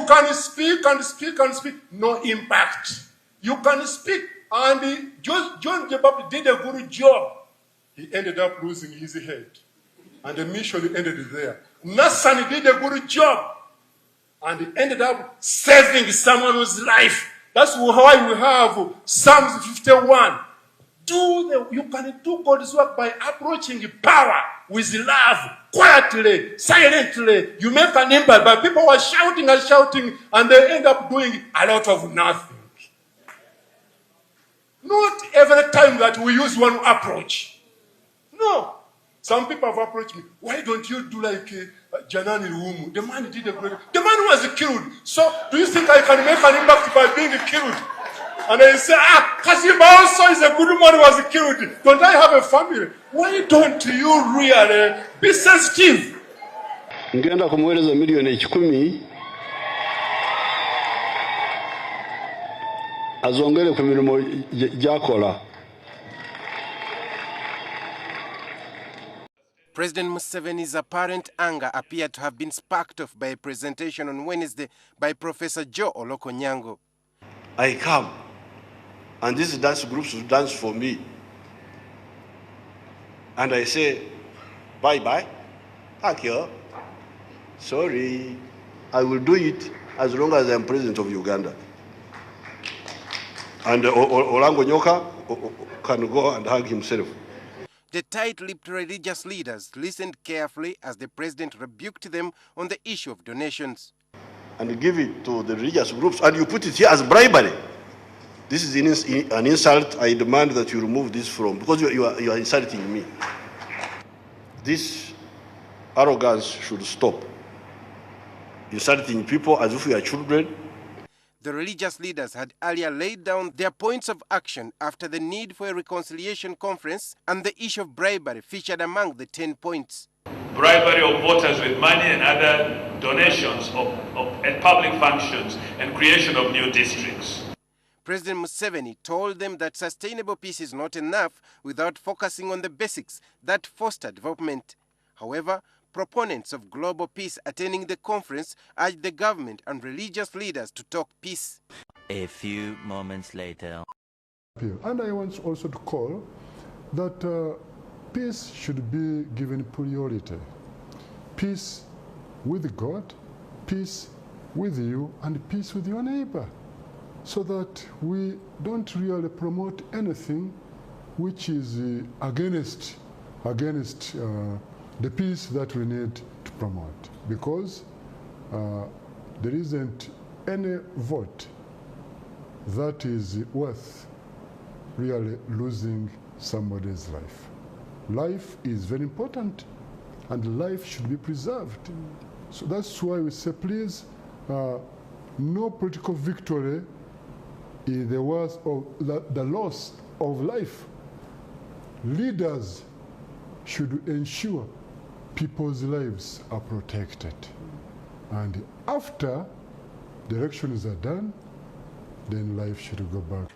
You can speak and speak and speak, no impact. You can speak, and John the Baptist did a good job. He ended up losing his head, and the mission ended there. Nathan did a good job, and he ended up saving someone's life. That's why we have Psalms 51. You can do God's work by approaching power with love, quietly, silently. You make an impact, but people are shouting and shouting, and they end up doing a lot of nothing. Not every time that we use one approach. No. Some people have approached me. Why don't you do like Janani Lumu? The man did a great... The man was killed. So do you think I can make an impact by being killed? And I say, Kazimba also is a good man who was killed. Don't I have a family? Why don't you really be sensitive? Ngenda kumweleza milioni 10 azongere ku mirimo jakola. President Museveni's apparent anger appeared to have been sparked off by a presentation on Wednesday by Professor Joe Olokonyango. I come, and this dance group should dance for me. And I say, bye-bye, thank you, sorry, I will do it as long as I'm president of Uganda. And Olango Nyoka can go and hug himself. The tight-lipped religious leaders listened carefully as the president rebuked them on the issue of donations. And give it to the religious groups, and you put it here as bribery. This is an insult. I demand that you remove this from, because you are insulting me. This arrogance should stop. Insulting people as if we are children. The religious leaders had earlier laid down their points of action after the need for a reconciliation conference, and the issue of bribery featured among the 10 points. Bribery of voters with money and other donations at public functions and creation of new districts. President Museveni told them that sustainable peace is not enough without focusing on the basics that foster development. However, proponents of global peace attending the conference urged the government and religious leaders to talk peace. A few moments later. And I want also to call that peace should be given priority. Peace with God, peace with you, and peace with your neighbor, so that we don't really promote anything which is against the peace that we need to promote, because there isn't any vote that is worth really losing somebody's life. Life is very important, and life should be preserved. So that's why we say, please, no political victory in the words of the loss of life. Leaders should ensure people's lives are protected. And after the elections are done, then life should go back.